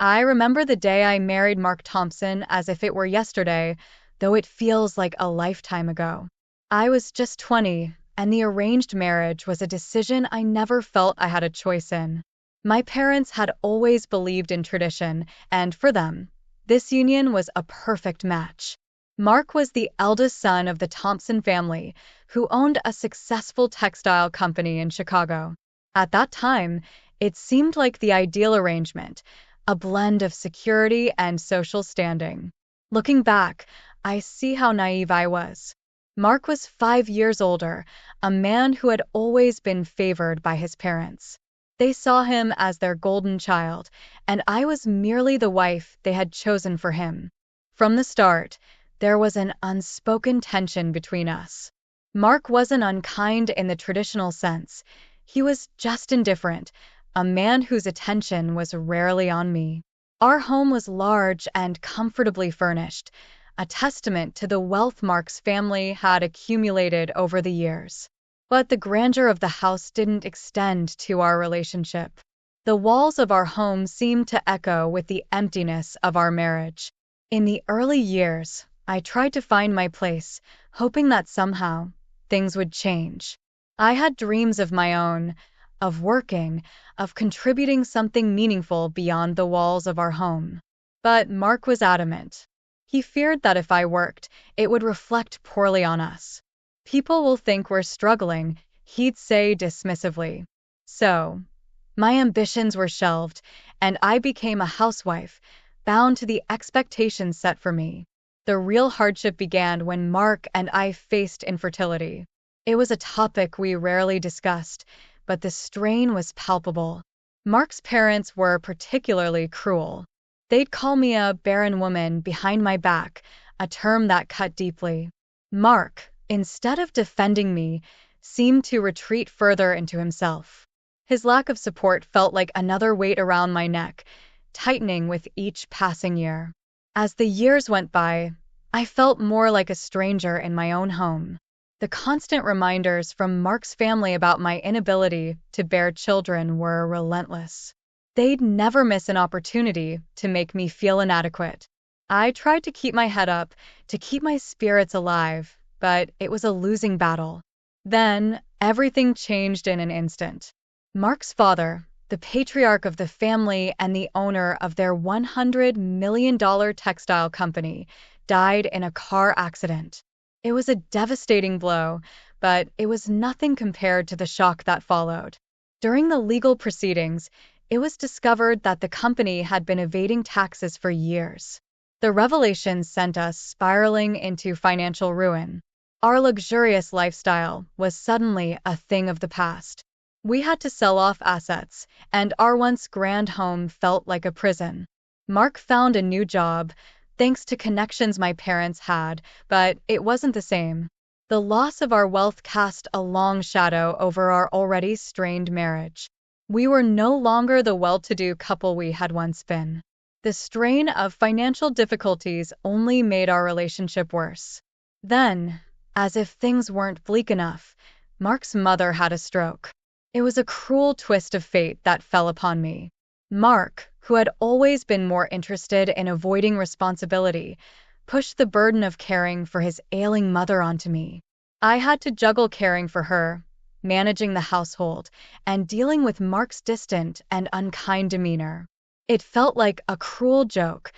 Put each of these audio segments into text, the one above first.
I remember the day I married Mark Thompson as if it were yesterday, though it feels like a lifetime ago. I was just 20, and the arranged marriage was a decision I never felt I had a choice in. My parents had always believed in tradition, and for them, this union was a perfect match. Mark was the eldest son of the Thompson family, who owned a successful textile company in Chicago. At that time, it seemed like the ideal arrangement, a blend of security and social standing. Looking back, I see how naive I was. Mark was 5 years older, a man who had always been favored by his parents. They saw him as their golden child, and I was merely the wife they had chosen for him. From the start, there was an unspoken tension between us. Mark wasn't unkind in the traditional sense. He was just indifferent, a man whose attention was rarely on me. Our home was large and comfortably furnished, a testament to the wealth Mark's family had accumulated over the years. But the grandeur of the house didn't extend to our relationship. The walls of our home seemed to echo with the emptiness of our marriage. In the early years, I tried to find my place, hoping that somehow things would change. I had dreams of my own, of working, of contributing something meaningful beyond the walls of our home. But Mark was adamant. He feared that if I worked, it would reflect poorly on us. People will think we're struggling, he'd say dismissively. So, my ambitions were shelved, and I became a housewife, bound to the expectations set for me. The real hardship began when Mark and I faced infertility. It was a topic we rarely discussed, but the strain was palpable. Mark's parents were particularly cruel. They'd call me a barren woman behind my back, a term that cut deeply. Mark, instead of defending me, seemed to retreat further into himself. His lack of support felt like another weight around my neck, tightening with each passing year. As the years went by, I felt more like a stranger in my own home. The constant reminders from Mark's family about my inability to bear children were relentless. They'd never miss an opportunity to make me feel inadequate. I tried to keep my head up, to keep my spirits alive, but it was a losing battle. Then, everything changed in an instant. Mark's father, the patriarch of the family and the owner of their $100 million textile company, died in a car accident. It was a devastating blow, but it was nothing compared to the shock that followed. During the legal proceedings, it was discovered that the company had been evading taxes for years. The revelation sent us spiraling into financial ruin. Our luxurious lifestyle was suddenly a thing of the past. We had to sell off assets, and our once grand home felt like a prison. Mark found a new job, thanks to connections my parents had, but it wasn't the same. The loss of our wealth cast a long shadow over our already strained marriage. We were no longer the well-to-do couple we had once been. The strain of financial difficulties only made our relationship worse. Then, as if things weren't bleak enough, Mark's mother had a stroke. It was a cruel twist of fate that fell upon me. Mark, who had always been more interested in avoiding responsibility, pushed the burden of caring for his ailing mother onto me. I had to juggle caring for her, managing the household, and dealing with Mark's distant and unkind demeanor. It felt like a cruel joke.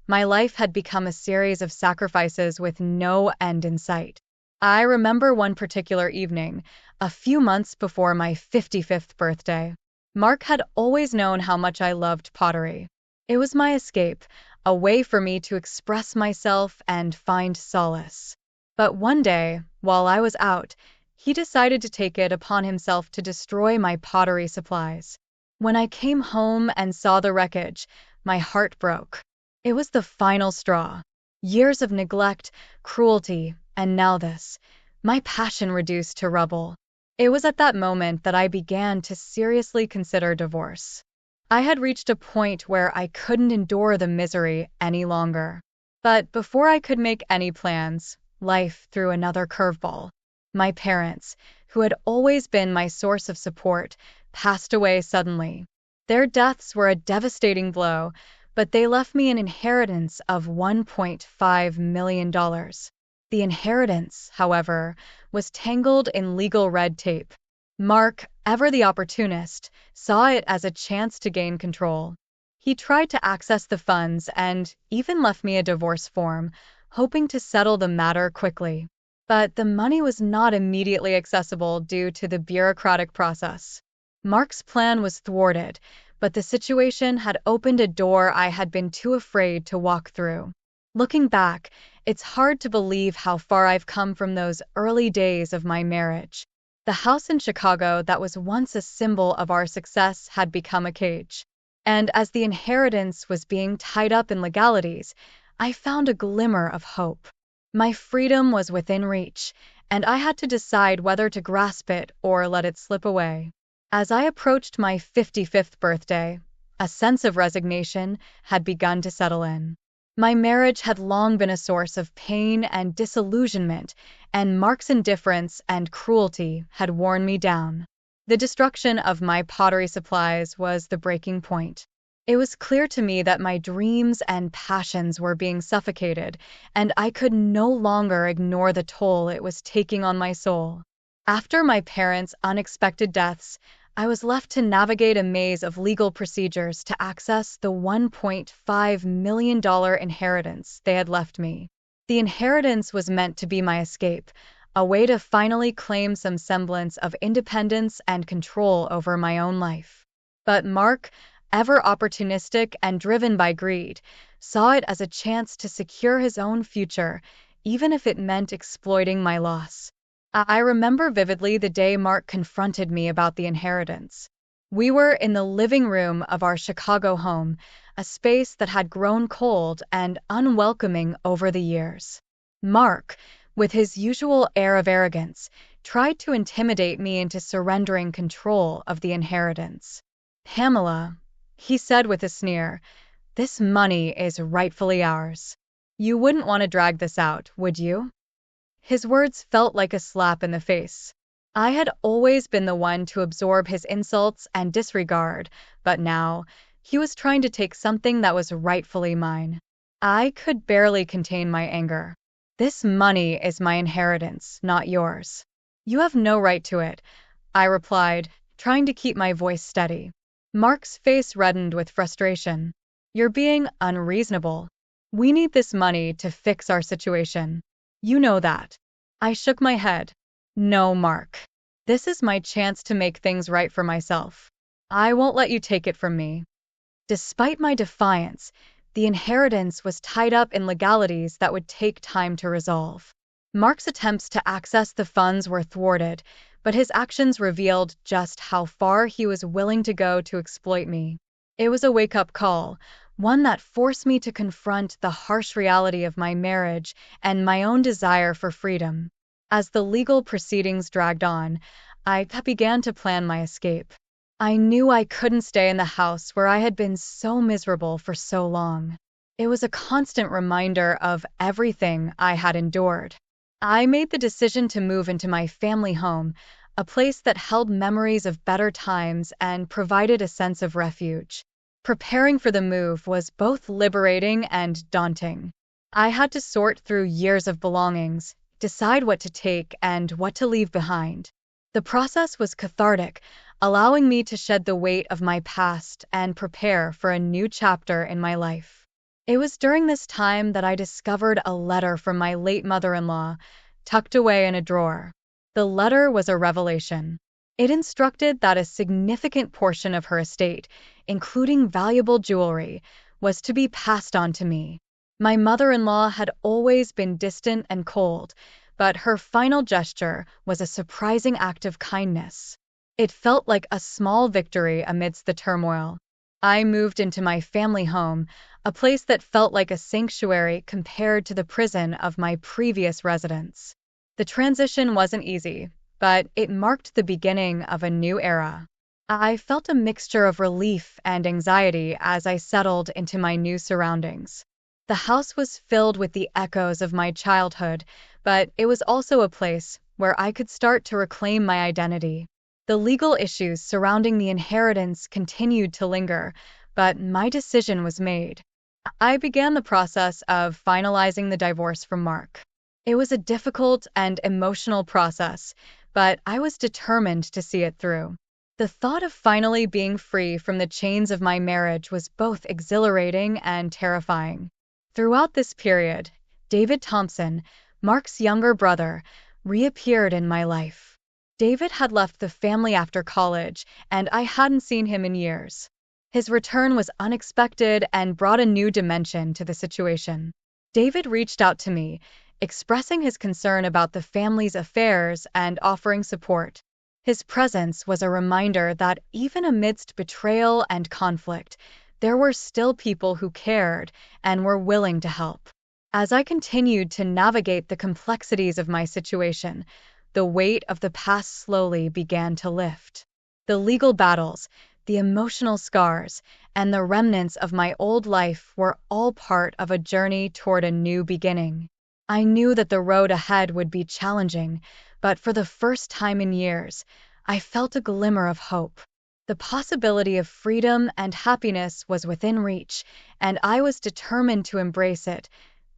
My life had become a series of sacrifices with no end in sight. I remember one particular evening, a few months before my 55th birthday. Mark had always known how much I loved pottery. It was my escape, a way for me to express myself and find solace. But one day, while I was out, he decided to take it upon himself to destroy my pottery supplies. When I came home and saw the wreckage, my heart broke. It was the final straw. Years of neglect, cruelty, and now this, my passion reduced to rubble. It was at that moment that I began to seriously consider divorce. I had reached a point where I couldn't endure the misery any longer. But before I could make any plans, life threw another curveball. My parents, who had always been my source of support, passed away suddenly. Their deaths were a devastating blow, but they left me an inheritance of $1.5 million. The inheritance, however, was tangled in legal red tape. Mark, ever the opportunist, saw it as a chance to gain control. He tried to access the funds and even left me a divorce form, hoping to settle the matter quickly. But the money was not immediately accessible due to the bureaucratic process. Mark's plan was thwarted, but the situation had opened a door I had been too afraid to walk through. Looking back, it's hard to believe how far I've come from those early days of my marriage. The house in Chicago that was once a symbol of our success had become a cage. And as the inheritance was being tied up in legalities, I found a glimmer of hope. My freedom was within reach, and I had to decide whether to grasp it or let it slip away. As I approached my 55th birthday, a sense of resignation had begun to settle in. My marriage had long been a source of pain and disillusionment, and Mark's indifference and cruelty had worn me down. The destruction of my pottery supplies was the breaking point. It was clear to me that my dreams and passions were being suffocated, and I could no longer ignore the toll it was taking on my soul. After my parents' unexpected deaths, I was left to navigate a maze of legal procedures to access the $1.5 million inheritance they had left me. The inheritance was meant to be my escape, a way to finally claim some semblance of independence and control over my own life. But Mark, ever opportunistic and driven by greed, saw it as a chance to secure his own future, even if it meant exploiting my loss. I remember vividly the day Mark confronted me about the inheritance. We were in the living room of our Chicago home, a space that had grown cold and unwelcoming over the years. Mark, with his usual air of arrogance, tried to intimidate me into surrendering control of the inheritance. "Pamela," he said with a sneer, "this money is rightfully ours. You wouldn't want to drag this out, would you?" His words felt like a slap in the face. I had always been the one to absorb his insults and disregard, but now, he was trying to take something that was rightfully mine. I could barely contain my anger. "This money is my inheritance, not yours. You have no right to it," I replied, trying to keep my voice steady. Mark's face reddened with frustration. "You're being unreasonable. We need this money to fix our situation. You know that." I shook my head. "No, Mark. This is my chance to make things right for myself. I won't let you take it from me." Despite my defiance, the inheritance was tied up in legalities that would take time to resolve. Mark's attempts to access the funds were thwarted, but his actions revealed just how far he was willing to go to exploit me. It was a wake-up call, one that forced me to confront the harsh reality of my marriage and my own desire for freedom. As the legal proceedings dragged on, I began to plan my escape. I knew I couldn't stay in the house where I had been so miserable for so long. It was a constant reminder of everything I had endured. I made the decision to move into my family home, a place that held memories of better times and provided a sense of refuge. Preparing for the move was both liberating and daunting. I had to sort through years of belongings, decide what to take and what to leave behind. The process was cathartic, allowing me to shed the weight of my past and prepare for a new chapter in my life. It was during this time that I discovered a letter from my late mother-in-law, tucked away in a drawer. The letter was a revelation. It instructed that a significant portion of her estate, including valuable jewelry, was to be passed on to me. My mother-in-law had always been distant and cold, but her final gesture was a surprising act of kindness. It felt like a small victory amidst the turmoil. I moved into my family home, a place that felt like a sanctuary compared to the prison of my previous residence. The transition wasn't easy, but it marked the beginning of a new era. I felt a mixture of relief and anxiety as I settled into my new surroundings. The house was filled with the echoes of my childhood, but it was also a place where I could start to reclaim my identity. The legal issues surrounding the inheritance continued to linger, but my decision was made. I began the process of finalizing the divorce from Mark. It was a difficult and emotional process, but I was determined to see it through. The thought of finally being free from the chains of my marriage was both exhilarating and terrifying. Throughout this period, David Thompson, Mark's younger brother, reappeared in my life. David had left the family after college, and I hadn't seen him in years. His return was unexpected and brought a new dimension to the situation. David reached out to me, expressing his concern about the family's affairs and offering support. His presence was a reminder that even amidst betrayal and conflict, there were still people who cared and were willing to help. As I continued to navigate the complexities of my situation, the weight of the past slowly began to lift. The legal battles, the emotional scars, and the remnants of my old life were all part of a journey toward a new beginning. I knew that the road ahead would be challenging, but for the first time in years, I felt a glimmer of hope. The possibility of freedom and happiness was within reach, and I was determined to embrace it,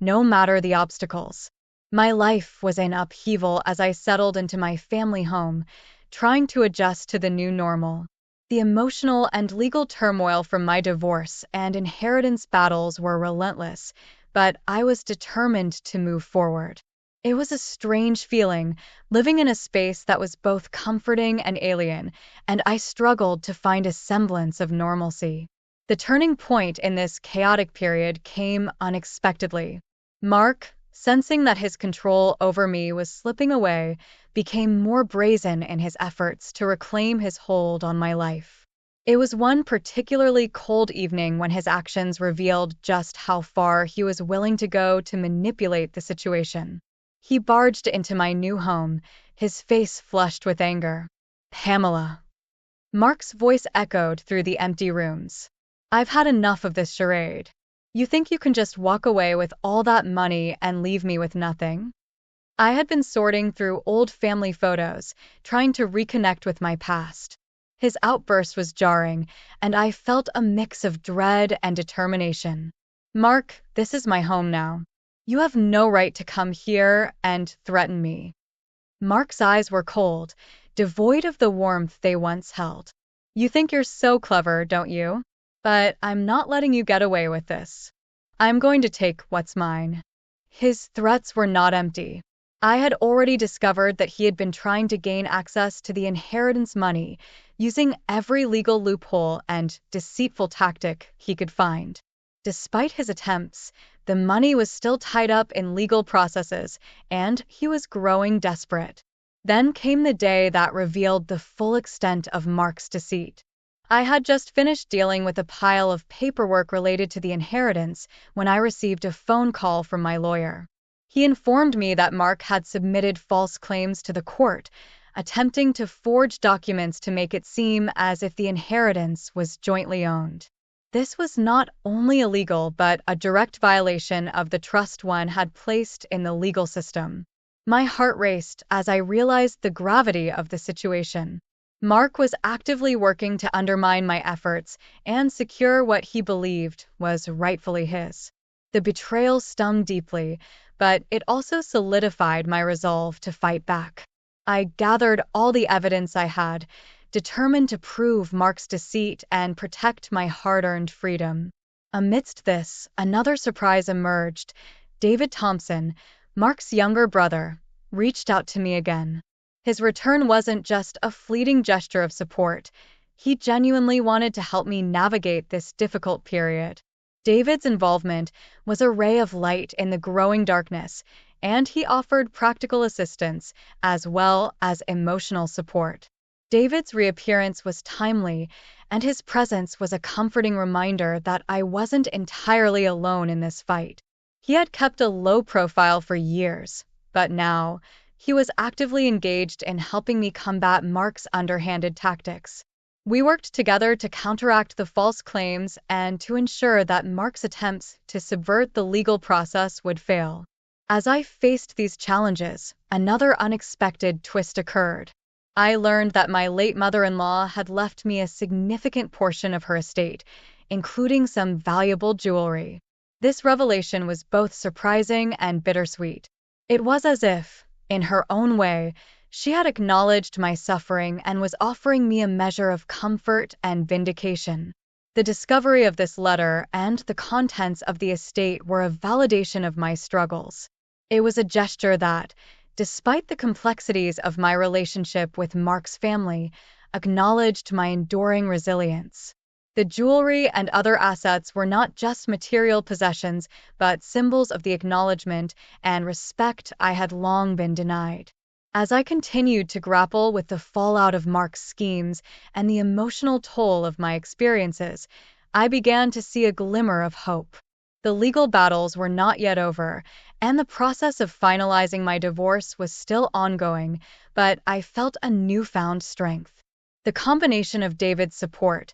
no matter the obstacles. My life was in upheaval as I settled into my family home, trying to adjust to the new normal. The emotional and legal turmoil from my divorce and inheritance battles were relentless, but I was determined to move forward. It was a strange feeling, living in a space that was both comforting and alien, and I struggled to find a semblance of normalcy. The turning point in this chaotic period came unexpectedly. Mark, sensing that his control over me was slipping away, became more brazen in his efforts to reclaim his hold on my life. It was one particularly cold evening when his actions revealed just how far he was willing to go to manipulate the situation. He barged into my new home, his face flushed with anger. "Pamela." Mark's voice echoed through the empty rooms. "I've had enough of this charade. You think you can just walk away with all that money and leave me with nothing?" I had been sorting through old family photos, trying to reconnect with my past. His outburst was jarring, and I felt a mix of dread and determination. "Mark, this is my home now. You have no right to come here and threaten me." Mark's eyes were cold, devoid of the warmth they once held. "You think you're so clever, don't you? But I'm not letting you get away with this. I'm going to take what's mine." His threats were not empty. I had already discovered that he had been trying to gain access to the inheritance money, using every legal loophole and deceitful tactic he could find. Despite his attempts, the money was still tied up in legal processes, and he was growing desperate. Then came the day that revealed the full extent of Mark's deceit. I had just finished dealing with a pile of paperwork related to the inheritance when I received a phone call from my lawyer. He informed me that Mark had submitted false claims to the court, attempting to forge documents to make it seem as if the inheritance was jointly owned. This was not only illegal, but a direct violation of the trust one had placed in the legal system. My heart raced as I realized the gravity of the situation. Mark was actively working to undermine my efforts and secure what he believed was rightfully his. The betrayal stung deeply, but it also solidified my resolve to fight back. I gathered all the evidence I had, determined to prove Mark's deceit and protect my hard-earned freedom. Amidst this, another surprise emerged. David Thompson, Mark's younger brother, reached out to me again. His return wasn't just a fleeting gesture of support. He genuinely wanted to help me navigate this difficult period. David's involvement was a ray of light in the growing darkness, and he offered practical assistance as well as emotional support. David's reappearance was timely, and his presence was a comforting reminder that I wasn't entirely alone in this fight. He had kept a low profile for years, but now he was actively engaged in helping me combat Mark's underhanded tactics. We worked together to counteract the false claims and to ensure that Mark's attempts to subvert the legal process would fail. As I faced these challenges, another unexpected twist occurred. I learned that my late mother-in-law had left me a significant portion of her estate, including some valuable jewelry. This revelation was both surprising and bittersweet. It was as if, in her own way, she had acknowledged my suffering and was offering me a measure of comfort and vindication. The discovery of this letter and the contents of the estate were a validation of my struggles. It was a gesture that, despite the complexities of my relationship with Mark's family, acknowledged my enduring resilience. The jewelry and other assets were not just material possessions, but symbols of the acknowledgement and respect I had long been denied. As I continued to grapple with the fallout of Mark's schemes and the emotional toll of my experiences, I began to see a glimmer of hope. The legal battles were not yet over, and the process of finalizing my divorce was still ongoing, but I felt a newfound strength. The combination of David's support,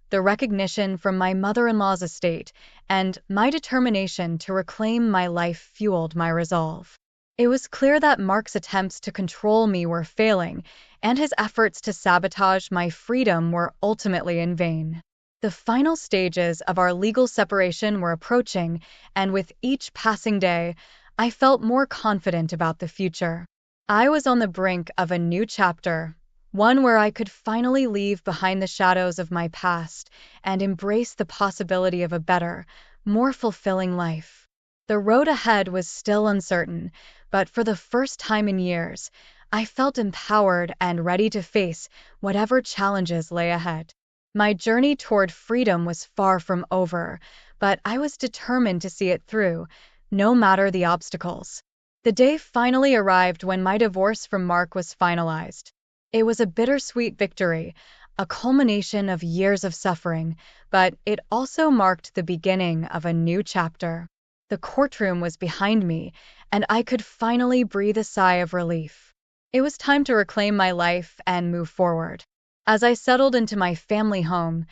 the recognition from my mother-in-law's estate, and my determination to reclaim my life fueled my resolve. It was clear that Mark's attempts to control me were failing, and his efforts to sabotage my freedom were ultimately in vain. The final stages of our legal separation were approaching, and with each passing day, I felt more confident about the future. I was on the brink of a new chapter, one where I could finally leave behind the shadows of my past and embrace the possibility of a better, more fulfilling life. The road ahead was still uncertain, but for the first time in years, I felt empowered and ready to face whatever challenges lay ahead. My journey toward freedom was far from over, but I was determined to see it through, no matter the obstacles. The day finally arrived when my divorce from Mark was finalized. It was a bittersweet victory, a culmination of years of suffering, but it also marked the beginning of a new chapter. The courtroom was behind me, and I could finally breathe a sigh of relief. It was time to reclaim my life and move forward. As I settled into my family home,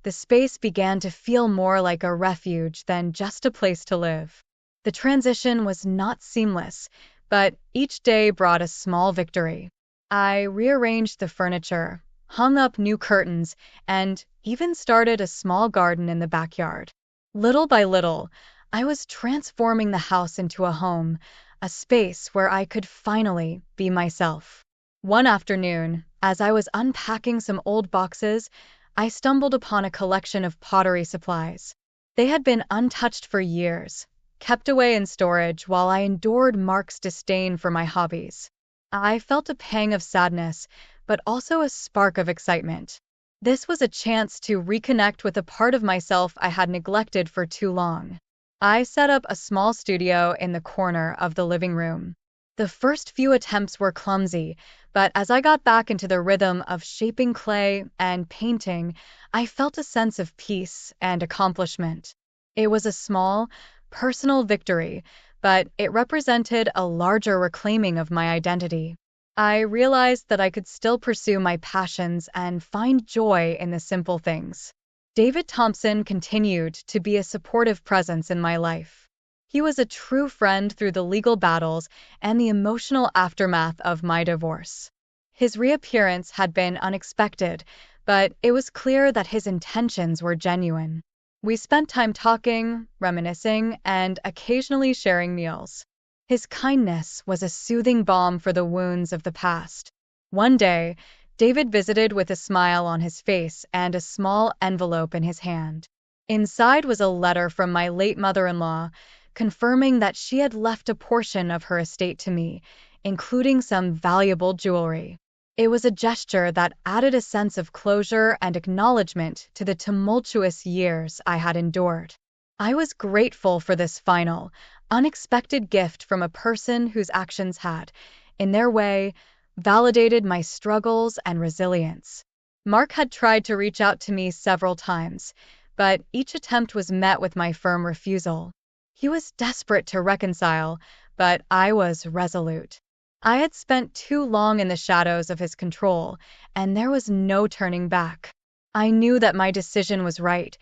the space began to feel more like a refuge than just a place to live. The transition was not seamless, but each day brought a small victory. I rearranged the furniture, hung up new curtains, and even started a small garden in the backyard. Little by little, I was transforming the house into a home, a space where I could finally be myself. One afternoon, as I was unpacking some old boxes, I stumbled upon a collection of pottery supplies. They had been untouched for years, kept away in storage while I endured Mark's disdain for my hobbies. I felt a pang of sadness, but also a spark of excitement. This was a chance to reconnect with a part of myself I had neglected for too long. I set up a small studio in the corner of the living room. The first few attempts were clumsy, but as I got back into the rhythm of shaping clay and painting, I felt a sense of peace and accomplishment. It was a small, personal victory, but it represented a larger reclaiming of my identity. I realized that I could still pursue my passions and find joy in the simple things. David Thompson continued to be a supportive presence in my life. He was a true friend through the legal battles and the emotional aftermath of my divorce. His reappearance had been unexpected, but it was clear that his intentions were genuine. We spent time talking, reminiscing, and occasionally sharing meals. His kindness was a soothing balm for the wounds of the past. One day, David visited with a smile on his face and a small envelope in his hand. Inside was a letter from my late mother-in-law, confirming that she had left a portion of her estate to me, including some valuable jewelry. It was a gesture that added a sense of closure and acknowledgement to the tumultuous years I had endured. I was grateful for this final, unexpected gift from a person whose actions had, in their way, validated my struggles and resilience. Mark had tried to reach out to me several times, but each attempt was met with my firm refusal. He was desperate to reconcile, but I was resolute. I had spent too long in the shadows of his control, and there was no turning back. I knew that my decision was right,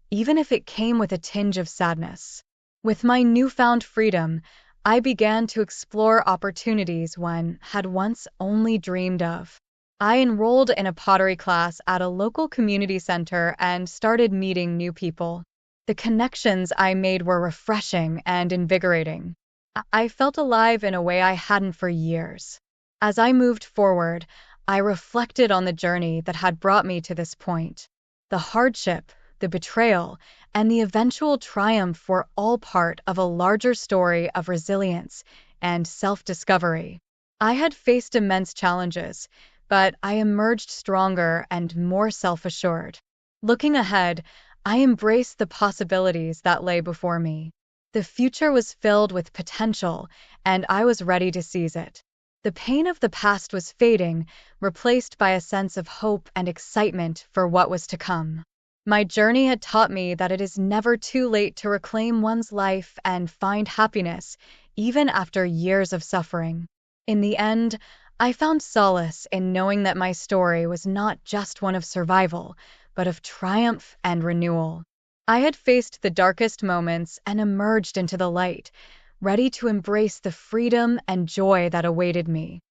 even if it came with a tinge of sadness. With my newfound freedom, I began to explore opportunities one had once only dreamed of. I enrolled in a pottery class at a local community center and started meeting new people. The connections I made were refreshing and invigorating. I felt alive in a way I hadn't for years. As I moved forward, I reflected on the journey that had brought me to this point. The hardship, the betrayal, and the eventual triumph were all part of a larger story of resilience and self-discovery. I had faced immense challenges, but I emerged stronger and more self-assured. Looking ahead, I embraced the possibilities that lay before me. The future was filled with potential, and I was ready to seize it. The pain of the past was fading, replaced by a sense of hope and excitement for what was to come. My journey had taught me that it is never too late to reclaim one's life and find happiness, even after years of suffering. In the end, I found solace in knowing that my story was not just one of survival, but of triumph and renewal. I had faced the darkest moments and emerged into the light, ready to embrace the freedom and joy that awaited me.